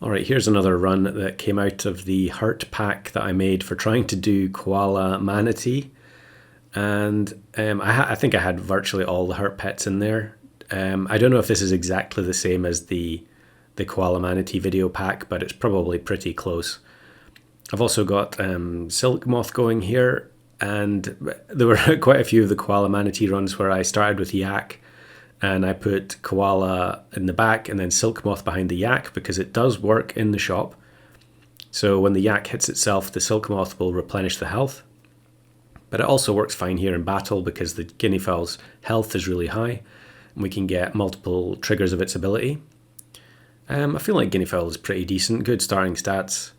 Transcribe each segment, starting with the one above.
All right, here's another run that came out of the heart pack that I made for trying to do koala manatee. And I think I had virtually all the heart pets in there. I don't know if this is exactly the same as the koala manatee video pack, but it's probably pretty close. I've also got silk moth going here, and there were quite a few of the koala manatee runs where I started with yak, and I put koala in the back and then silk moth behind the yak because it does work in the shop. So when the yak hits itself, the silk moth will replenish the health. But it also works fine here in battle because the guineafowl's health is really high and we can get multiple triggers of its ability. I feel like guineafowl is pretty decent, good starting stats.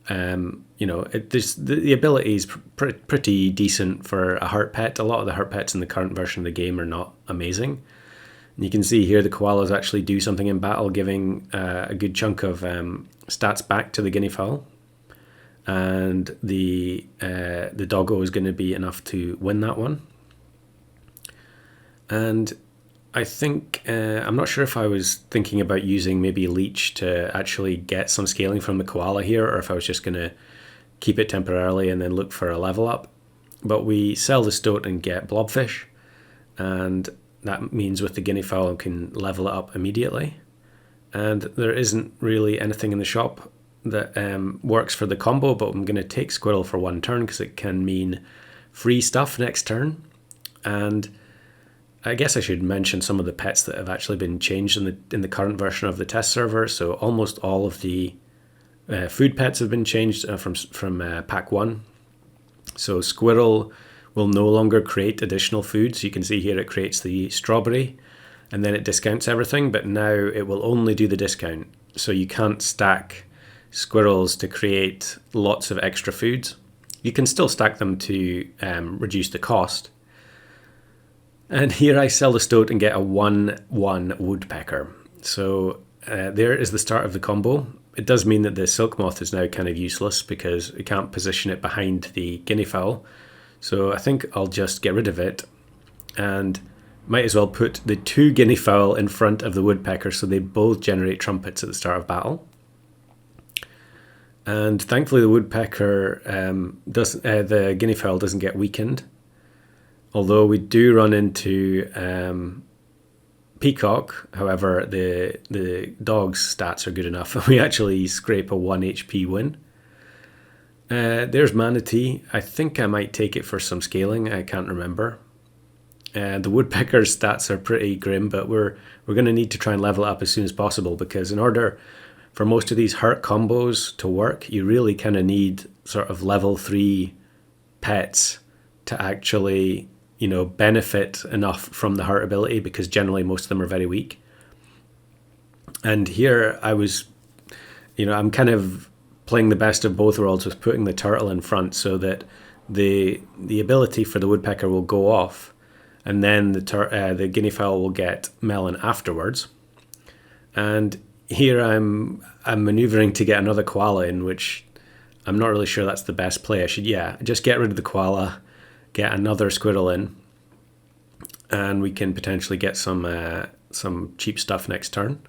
The ability is pretty decent for a heart pet. A lot of the heart pets in the current version of the game are not amazing. And you can see here the koalas actually do something in battle, giving a good chunk of stats back to the guineafowl. And the doggo is going to be enough to win that one. And I think, I'm not sure if I was thinking about using maybe leech to actually get some scaling from the koala here, or if I was just going to keep it temporarily and then look for a level up. But we sell the stoat and get blobfish, and that means with the guineafowl we can level it up immediately. And there isn't really anything in the shop that works for the combo, but I'm going to take squirrel for one turn because it can mean free stuff next turn. And I guess I should mention some of the pets that have actually been changed in the current version of the test server. So almost all of the food pets have been changed from pack 1. So squirrel will no longer create additional food. So you can see here it creates the strawberry and then it discounts everything, but now it will only do the discount. So you can't stack squirrels to create lots of extra foods. You can still stack them to reduce the cost. And here I sell the stoat and get a 1/1 woodpecker. So there is the start of the combo. It does mean that the silk moth is now kind of useless because we can't position it behind the guineafowl. So I think I'll just get rid of it and might as well put the 2 guineafowl in front of the woodpecker so they both generate trumpets at the start of battle. And thankfully the woodpecker the guineafowl doesn't get weakened. Although we do run into peacock, however, the dog's stats are good enough, and we actually scrape a 1 HP win. There's manatee. I think I might take it for some scaling. I can't remember. The woodpecker's stats are pretty grim, but we're going to need to try and level it up as soon as possible because in order for most of these hurt combos to work, you really kind of need sort of level 3 pets to actually benefit enough from the heart ability because generally most of them are very weak. And here I was, I'm kind of playing the best of both worlds with putting the turtle in front so that the ability for the woodpecker will go off and then the guineafowl will get melon afterwards. And here I'm maneuvering to get another koala in, which I'm not really sure that's the best play. I should, just get rid of the koala, get another squirrel in, and we can potentially get some cheap stuff next turn.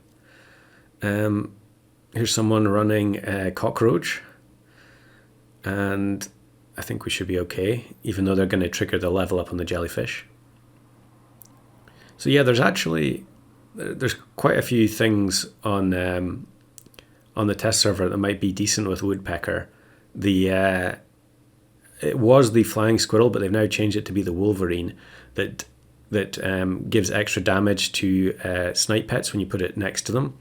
Here's someone running a cockroach, and I think we should be okay, even though they're going to trigger the level up on the jellyfish. So yeah, there's quite a few things on the test server that might be decent with woodpecker. It was the flying squirrel, but they've now changed it to be the wolverine that gives extra damage to snipe pets when you put it next to them.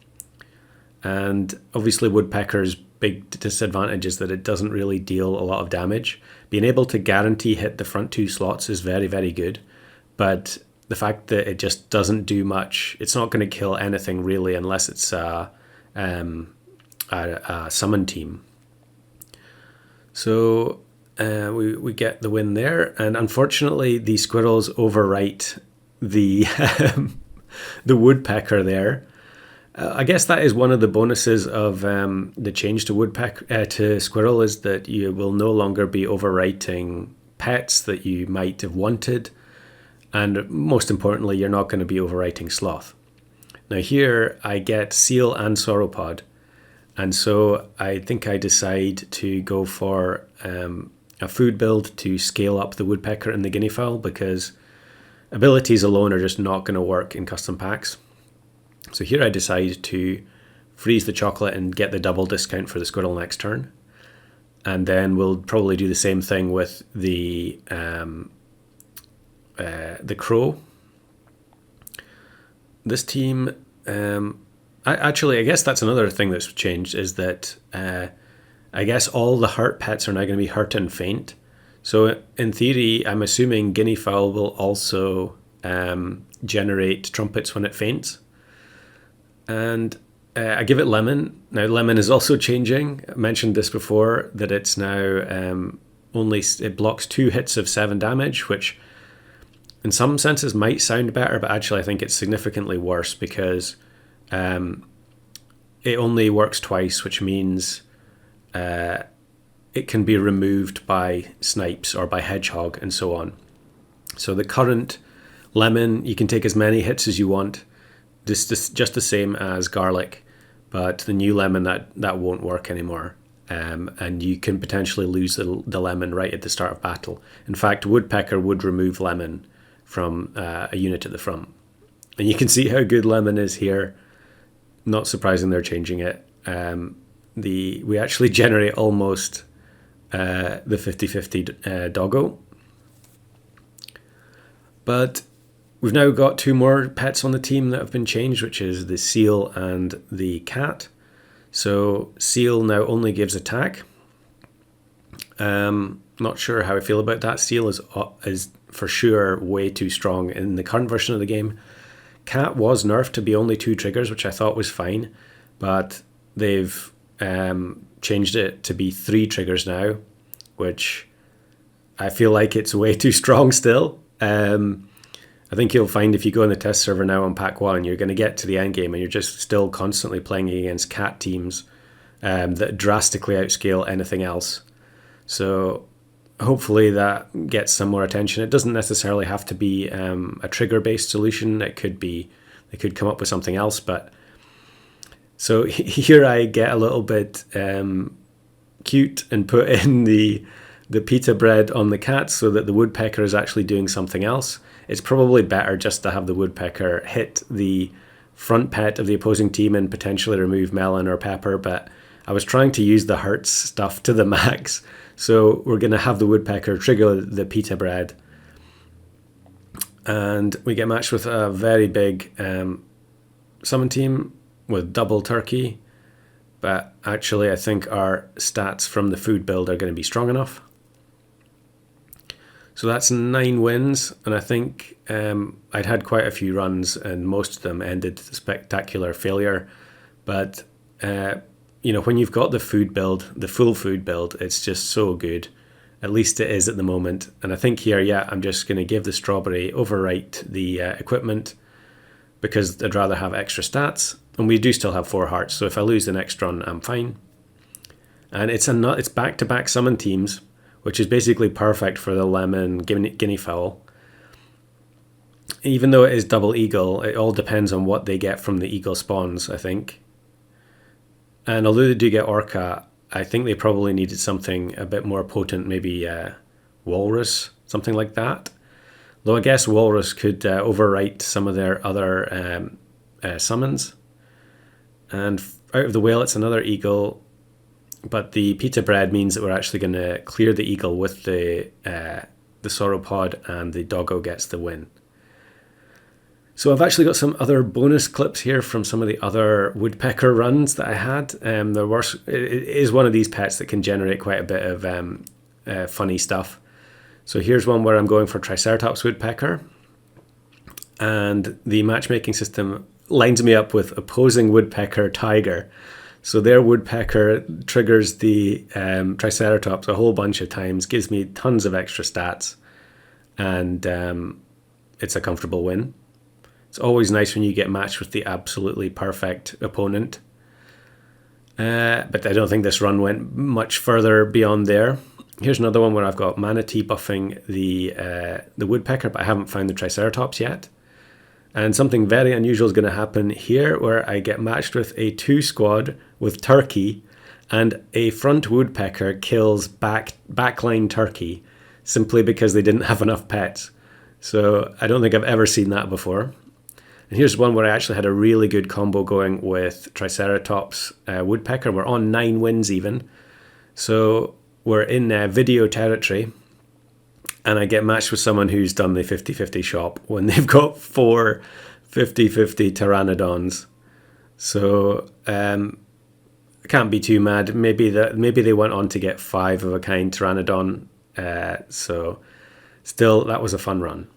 And obviously woodpecker's big disadvantage is that it doesn't really deal a lot of damage. Being able to guarantee hit the front 2 slots is very, very good, but the fact that it just doesn't do much, it's not going to kill anything really unless it's a summon team. So we get the win there, and unfortunately the squirrels overwrite the the woodpecker there. I guess that is one of the bonuses of the change to woodpecker to squirrel, is that you will no longer be overwriting pets that you might have wanted, and most importantly, you're not going to be overwriting sloth. Now here I get seal and sauropod, And so I think I decide to go for a food build to scale up the woodpecker and the guineafowl, because abilities alone are just not going to work in custom packs. So here I decide to freeze the chocolate and get the double discount for the squirrel next turn. And then we'll probably do the same thing with the crow. This team, I guess that's another thing that's changed, is that I guess all the hurt pets are now going to be hurt and faint. So in theory, I'm assuming guineafowl will also generate trumpets when it faints. And I give it lemon. Now lemon is also changing. I mentioned this before, that it's now it blocks 2 hits of 7 damage, which in some senses might sound better, but actually I think it's significantly worse, because it only works twice, which means it can be removed by snipes or by hedgehog and so on. So the current lemon, you can take as many hits as you want, just the same as garlic, but the new lemon, that won't work anymore. And you can potentially lose the lemon right at the start of battle. In fact, Woodpecker would remove lemon from a unit at the front. And you can see how good lemon is here. Not surprising they're changing it. We actually generate almost the 50-50 doggo. But we've now got 2 more pets on the team that have been changed, which is the seal and the cat. So seal now only gives attack. Not sure how I feel about that. Seal is for sure way too strong in the current version of the game. Cat was nerfed to be only 2 triggers, which I thought was fine, but they've changed it to be 3 triggers now, which I feel like it's way too strong still. I think you'll find if you go on the test server now on Pack 1, you're going to get to the end game and you're just still constantly playing against cat teams that drastically outscale anything else. So hopefully that gets some more attention. It doesn't necessarily have to be a trigger-based solution. They could come up with something else. But so here I get a little bit cute and put in the pita bread on the cat so that the woodpecker is actually doing something else. It's probably better just to have the woodpecker hit the front pet of the opposing team and potentially remove melon or pepper, but I was trying to use the hurts stuff to the max. So we're going to have the woodpecker trigger the pita bread. And we get matched with a very big summon team with double turkey. But actually I think our stats from the food build are going to be strong enough. So that's 9 wins, and I think I'd had quite a few runs and most of them ended spectacular failure. But when you've got the food build, the full food build, it's just so good. At least it is at the moment. And I think here, I'm just going to give the strawberry, overwrite the equipment, because I'd rather have extra stats. And we do still have 4 hearts, so if I lose the next run, I'm fine. And it's back-to-back summon teams, which is basically perfect for the lemon guineafowl. Even though it is double eagle, it all depends on what they get from the eagle spawns, I think. And although they do get orca, I think they probably needed something a bit more potent, maybe walrus, something like that. Though I guess walrus could overwrite some of their other summons. And out of the whale, it's another eagle. But the pita bread means that we're actually going to clear the eagle with the sauropod, and the doggo gets the win. So I've actually got some other bonus clips here from some of the other woodpecker runs that I had. It is one of these pets that can generate quite a bit of funny stuff. So here's one where I'm going for Triceratops woodpecker, and the matchmaking system lines me up with opposing woodpecker tiger. So their woodpecker triggers the Triceratops a whole bunch of times, gives me tons of extra stats, and it's a comfortable win. It's always nice when you get matched with the absolutely perfect opponent. But I don't think this run went much further beyond there. Here's another one where I've got manatee buffing the woodpecker, but I haven't found the Triceratops yet. And something very unusual is going to happen here, where I get matched with a 2 squad with turkey, and a front woodpecker kills backline turkey simply because they didn't have enough pets. So I don't think I've ever seen that before. And here's one where I actually had a really good combo going with Triceratops woodpecker. We're on 9 wins even. So we're in video territory, and I get matched with someone who's done the 50-50 shop when they've got 4 50-50 pteranodons. So I can't be too mad. Maybe they went on to get 5 of a kind pteranodon. So still, that was a fun run.